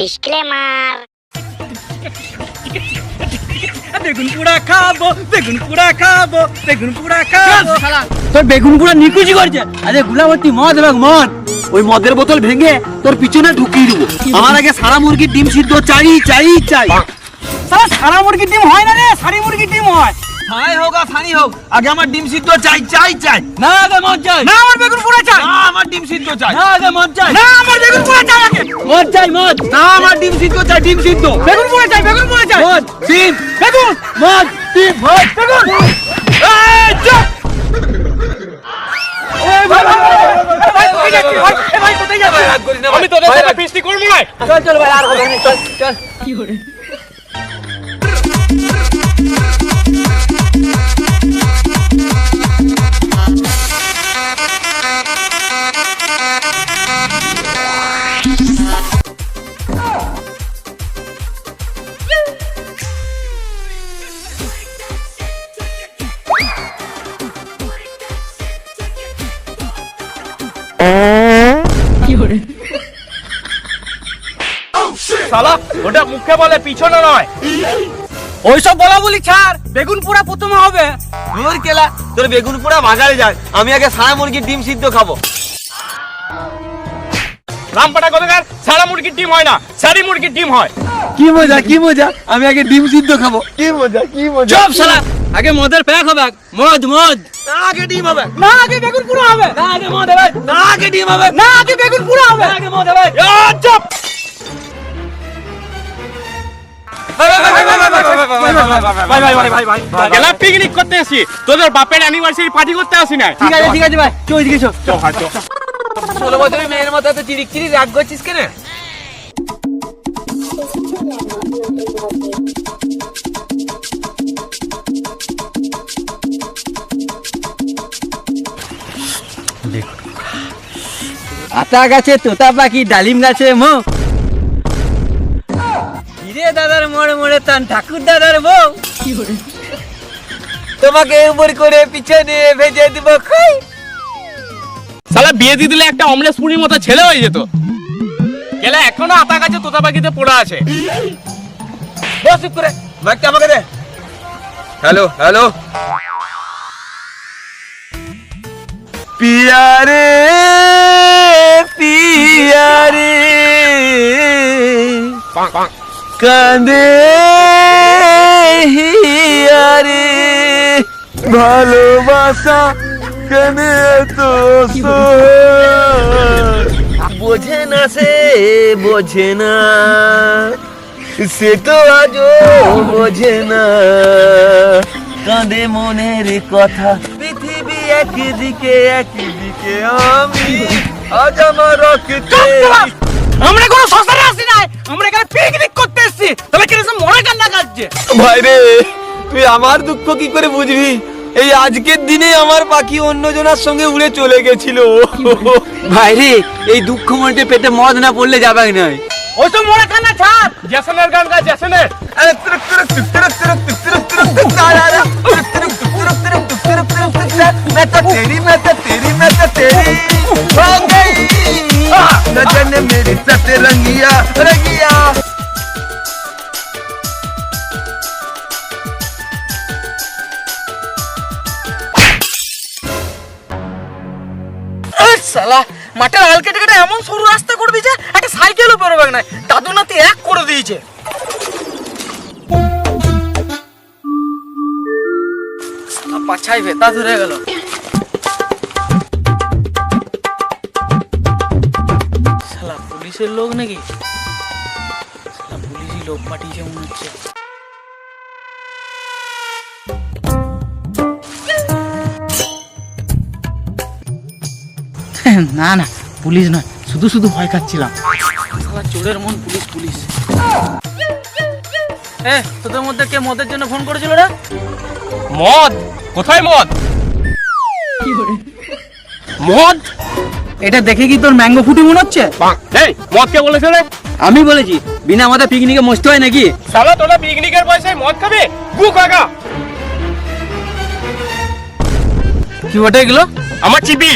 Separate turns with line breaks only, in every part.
Disclaimer.
বেগুন পোড়া খাবো, বেগুন পোড়া খাবো, বেগুন পোড়া খাবো। তোর বেগুন পোড়া নিকুচি করছে। আরে গুলাবতী মদ এবং মদ, ওই মদের বোতল ভেঙে তোর পিছনে ঢুকিয়ে দেবো। আমার আগে সারা মুরগির ডিম সিদ্ধ চাই চাই চাই। সারা মুরগির ডিম হয় না রে, সারি মুরগির ডিম হয়।
হাই হোক আর ফানি হোক, আগে আমার ডিম সিদ্ধ চাই চাই চাই।
না আগে মদ চাই, না আমার বেগুন পোড়া চাই।
না আমার ডিম সিদ্ধ চাই।
না আগে মদ চাই, না আমার বেগুন পোড়া চাই। আগে মদ চাই, মদ।
না আমার ডিম সিদ্ধ চাই, ডিম সিদ্ধ।
বেগুন পোড়া চাই, বেগুন পোড়া চাই।
মদ, ডিম,
বেগুন, মদ, ডিম, মদ, বেগুন। এই চুপ। এই ভাই ভাই ভাই কোথায় যাচ্ছিস? এই ভাই কোথায় যাচ্ছিস? আমি তোদের সাথে ফিস্টি করব না। চল চল ভাই, আর কথা নেই, চল চল। কি করে?
শালা ওটা মুখে বলে, পিছনে নয়।
ওইসব বলা বলি ছাড়, বেগুন পোড়া প্রথমে হবে।
তোর কেলা, তোর বেগুন পোড়া বাজারে যায়, আমি আগে সারা মুরগির ডিম সিদ্ধ খাবো।
রামপাটা কোথাকার? সারা মুরগির ডিম হয় না, সারি মুরগির ডিম হয়।
কি মজা, কি মজা, আমি আগে ডিম সিদ্ধ খাবো। কি মজা, কি মজা।
চুপ শালা, আগে মদের প্যাক হবে। মদ মদ।
না আগে ডিম হবে।
না আগে বেগুন পোড়া হবে।
না আগে মদ হবে। না আগে ডিম হবে।
না আগে বেগুন পোড়া হবে।
আগে মদ হবে।
চুপ। গেলা পিকনিক করতে আসি, তোদের বাপের অ্যানিভার্সারি পার্টি করতে আসি না।
ঠিক আছে ঠিক আছে ভাই, চল এদিকে চল।
16 বছরের মেয়ের মতো এত চিরিক চিরিক রাগ করছিস কেন?
আতা গাছে তোতা পাখি, ডালিম গাছে মো। হিরে দাদার মোড়ে মোড়ে তান ঠাকুর দাদার বউ।
তোমাকে উপর করে পিছনে ভেজে দিব খাই।
শালা বিয়ে দিয়ে দিলে একটা অমলেট পুরির মতো ছেলে হয়ে যেত। গেলা এখনো আতা গাছে তোতা পাখিতে পড়া আছে।
বস চুপ করে, মাইকটা আমাকে দে। Hello hello. পিয়ারে পিয়ারে কাঁদে হিয়ারে, ভালোবাসা কেন তো বোঝে না সে, বোঝে না সে তো আজও বোঝে না। কাঁদে মনের কথা, পৃথিবী একদিকে একদিকে আমি, আজ আমার রক্তে।
আমরা কোনো শ্মশানে আসি নাই, আমরা এখানে পিকনিক করতে এসেছি। তবে কেন মনে কান্না কাটছে?
ভাই রে, তুই আমার দুঃখ কি করে বুঝবি? এই আজকের দিনে আমার পাখি অন্যজনের সঙ্গে উড়ে চলে গেছিল।
ভাই রে, এই দুঃখ মনতে পেটে মদ না পড়লে যাবে না। ওইসব মনে কান্না ছাড়,
জ্যাসনের গান গা, জ্যাসনের।
मैं तो तेरी मैं तो तेरी हो गई, न जाने मेरी सतरंगिया रंगिया।
শালা মাঠের হাল কেটে কেটে এমন সরু রাস্তা করে দিয়েছে, একটা সাইকেলও বেরোবে না। দাদু নাতি এক করে দিয়েছে। পাছাই ভেতা ধরে গেল। শালা পুলিশের লোক নাকি? শালা পুলিশই লোক পাঠিয়েছে মনে হচ্ছে। না না, পুলিশ নয়, শুধু শুধু ভয় খাচ্ছিলাম। শালা চোরের মন, পুলিশ পুলিশ। তোদের মধ্যে কে মদের জন্য ফোন করেছিল রে?
মদ? কোথায় মদ? মদ?
এটা দেখে কি তোর ম্যাঙ্গো ফুটি মনে হচ্ছে?
এই মদ কে বলেছে রে?
আমি বলেছি। বিনা মদে পিকনিকে মস্ত হয় নাকি?
শালা তোরা পিকনিকের পয়সায় মদ খাবে? গু কাকা।
কি ওটা এগুলো?
আমার চিপি।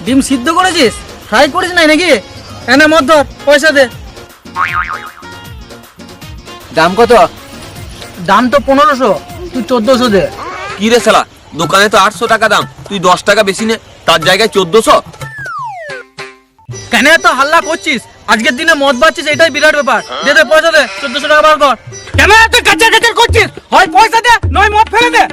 ডিম সিদ্ধ করেছিস? ফ্রাই করিস নাই নাকি? এনে মদ ধর, পয়সা দে।
দাম কত?
দাম তো 1500, তুই 1400 দে।
কি রে শালা, দোকানে তো 800 টাকা দাম, তুই 10 টাকা বেশি নে, তার জায়গায় 1400।
কেন এত হাল্লা করছিস? আজকের দিনে মদ বাচ্ছিস, এটাই বিরাট ব্যাপার। দে দে পয়সা দে, 1400 টাকা বার কর। কেন এত কাঁচা কাঁচা করছিস? হয় পয়সা দে, নয় মদ ফেলে দে।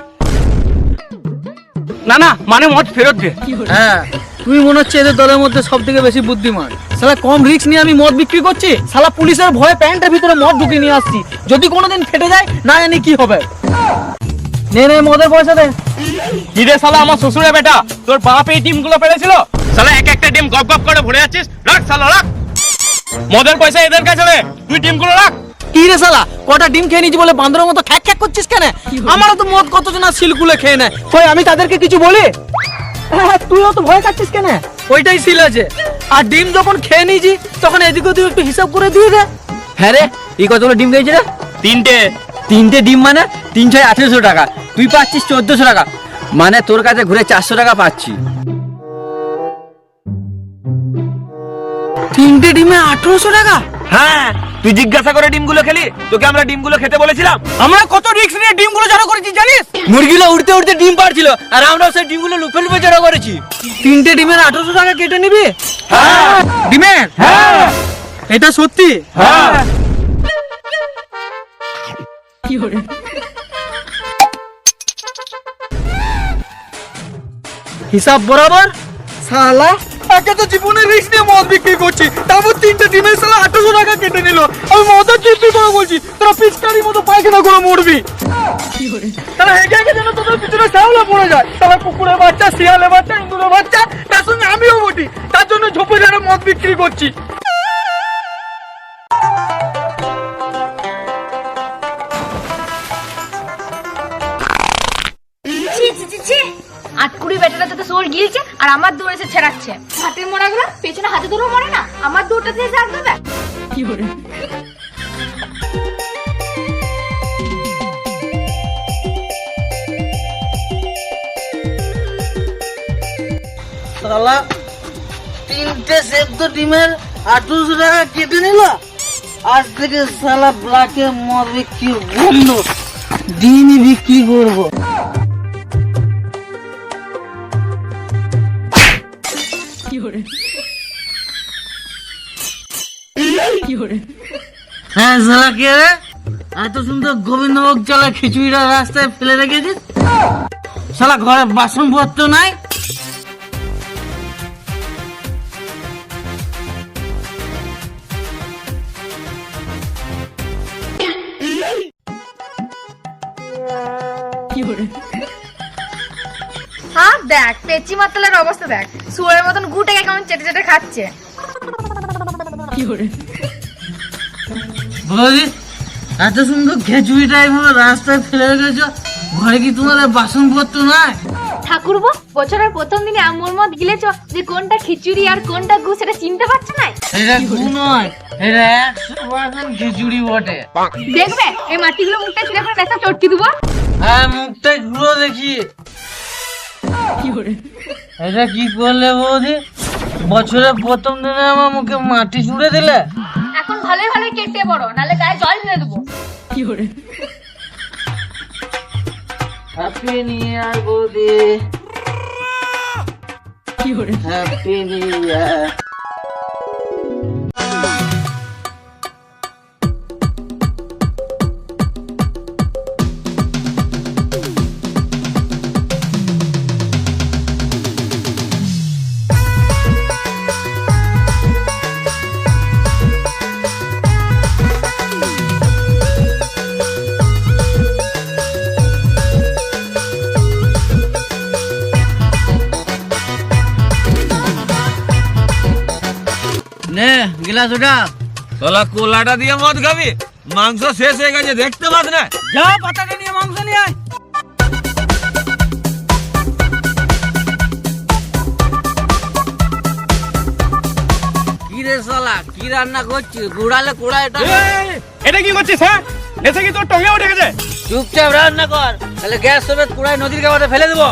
না না, মানে মদ ফেরত দে।
হ্যাঁ, তুই মনে হচ্ছে এদের দলের মধ্যে সব থেকে বেশি বুদ্ধিমান। শালা কম রিস্ক নিয়ে আমি মদ বিক্রি করছি, শালা পুলিশের ভয়ে প্যান্টের ভিতরে মদ ঢুকিয়ে নিয়ে আসছি। যদি কোনোদিন ফেটে যায়, না জানি কি হবে। নে নে মদের পয়সা দে।
কি রে শালা, আমার শ্বশুরের বেটা, তোর বাপ এই ডিমগুলো পেড়েছিল? শালা এক একটা ডিম গপ গপ করে ভরে যাচ্ছিস। রাখ শালা রাখ, মদের পয়সা এদের কাছে রে, তুই ডিমগুলো রাখ।
কি রে শালা, কটা ডিম খেয়ে নিয়েছি বলে বান্দরের মতো খ্যাক খ্যাক করছিস কেন? আমারও তো মদ কতজন সিলকুলে খেয়ে নেয়, কই আমি তাদেরকে কিছু বলি? তুইও তো ভয় কাটছিস কেন? ওইটাই সিল আছে। আর ডিম যখন খেয়ে নিয়েছি, তখন এদিক ওদিক একটু হিসাব করে দিয়ে দে। হ্যাঁ রে, এই কতগুলো ডিম খেয়েছি রে? 3টে ডিম, মানে 3 6 1800 টাকা। তুই পাচ্ছিস 1400 টাকা, মানে তোর কাছে ঘুরে 400 টাকা পাচ্ছি। 3টে ডিমে 1800 টাকা?
হ্যাঁ, তুই জিজ্ঞাসা করে ডিমগুলো খেলি, তোকে আমরা ডিমগুলো খেতে বলেছিলাম?
আমরা কত রিস্ক নিয়ে ডিমগুলো জড়ো করেছি জানিস? মুরগিগুলো উড়তে উড়তে ডিম পাড়ছিল, আর আমরা সেই ডিমগুলো লুপে লুপে জড়ো করেছি। 3টে ডিমের 1800 টাকা কেটে নিবি?
হ্যাঁ।
ডিমের? হ্যাঁ। এটা সত্যি?
হ্যাঁ।
হিসাব বরাবর। শালা একে তো জীবনের রিস্ক নিয়ে মদ বিক্রি করছি, তারপর 3টে ডিমের শালা 1800 টাকা কেটে নিল। আমি মদের চিপি করে বলছি, তোরা পিচকারির মতো পায়খানা করে মরবি। তারা হেঁটে হেঁটে যেন তোদের পিছনে শ্যাওলা পড়ে যায়। তারা কুকুরের বাচ্চা, শিয়ালের বাচ্চা, ইঁদুরের বাচ্চা, তার সঙ্গে আমিও বটি। তার জন্য ঝোপে ঝাড়ে মদ বিক্রি করছি।
আটকুড়ি বেটাটা তোকে সোর গিলছে আর আমার দৌড় এসে ছেড়াচ্ছে। হাতের মোড়াগুলো পেছনে হাতে ধরেও মরে না, আমার দৌড়টা দিয়ে জাগ দেবে। কি করে
শালা 3টে সেদ্ধ ডিমের 1800 টাকা কেটে নিল। আজ থেকে শালা ব্ল্যাকে মদ বিক্রি বন্ধ, ডিমই বিক্রি করবো। হ্যাঁ শালা কে রে? এত সুন্দর গোবিন্দভোগ চালা খিচুড়িটা রাস্তায় ফেলে রেখেছিস? শালা ঘরে বাসনপত্র নাই?
হ্যাঁ দেখ, পেচি মাতালের অবস্থা দেখ, শুয়ারের মতন গুটাকে কেমন চেটে চেটে খাচ্ছে।
বৌদি, এত সুন্দর খিচুড়িটা এইভাবে রাস্তায় ফেলে রেখেছো, ঘরে কি তোমাদের বাসনপত্র নাই?
ঠাকুরবো, বছরের প্রথম দিনে আমুল মদ গিলেছ যে কোনটা খিচুড়ি আর কোনটা গু সেটা চিনতে পারছো না?
এটা গু নয়, এটা 100% খিচুড়ি বটে।
দেখবে এই মাটিগুলো মুখটা ছিঁড়ে করে নেশা চটকে দেবো।
হ্যাঁ, মুখটা ঘুরো দেখি। এটা কি করলে বৌদি? বছরের প্রথম দিনে আমার মুখে মাটি ছুঁড়ে দিলে।
এখন ভালোই ভালোই কেটে পড়ো, নাহলে গায়ে জল ঢেলে দেবো।
হ্যাপি নিউ ইয়ার বৌদি, হ্যাপি নিউ ইয়ার। নে গিলাস ওটা।
শালা কোলাটা দিয়ে মদ খাবি? মাংস শেষ হয়ে গেছে, দেখতে পাস না?
যা পাতাটা নিয়ে মাংস নিয়ে আয়। কি রে শালা, কি রান্না করছিস? গুড়ালে কুড়া এটা।
এটা কি করছিস? হ্যাঁ, এসে কি তোর টঙ্গে উঠে গেছে?
চুপচাপ রান্না কর, তাহলে গ্যাস সমেত কুড়ায় নদীর কাবাতে ফেলে দেবো।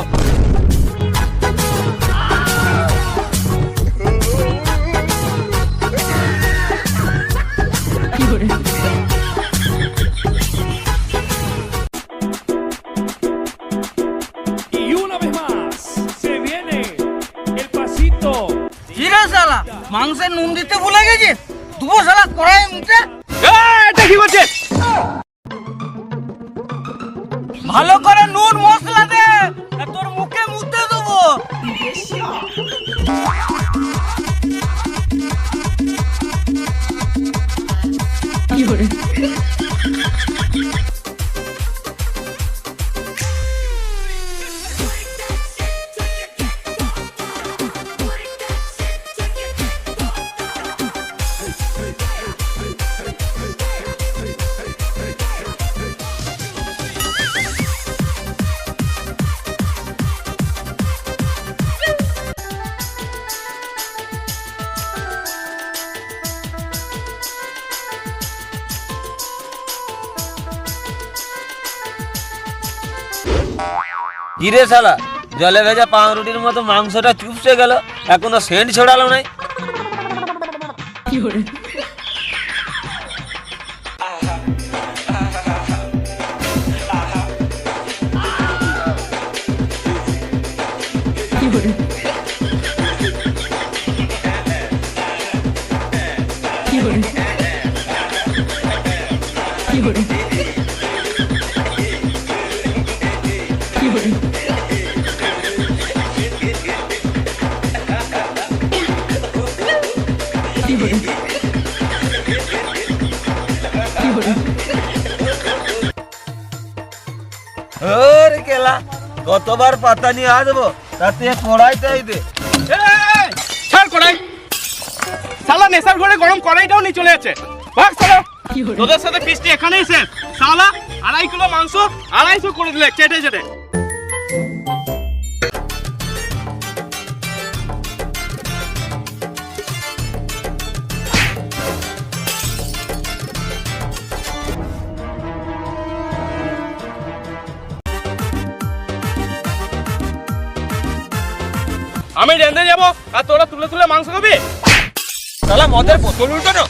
মাংসে নুন দিতে ভুলে গেছিস? দুবো শালা কড়াই মুখে।
এটা কি করছে?
ভালো করে নুন মশলা দে, আর তোর মুখে মুতে দেবো।
কিরে শালা, জলে ভেজা পাউরুটির মতো মাংসটা চুপসে গেল, এখনো সেন্ট ছড়ালো নাই। ওরে কেলা, কতবার পাতা নিয়ে আসবো, তাতে কড়াইটাই দে।
এই, ছাড় কড়াই। শালা নেশার ঘরে গরম কড়াইটাও নিয়ে চলে যাচ্ছে। ভাগ শালা। তোদের সাথে ফিস্টি এখানেই শেষ। শালা 2.5 কিলো মাংস 250 করে দিলে চেটে চেটে। আমি রেঁধে যাবো আর তোরা তুলে তুলে মাংস খাবি।
শালা মদের বোতল উল্টো না।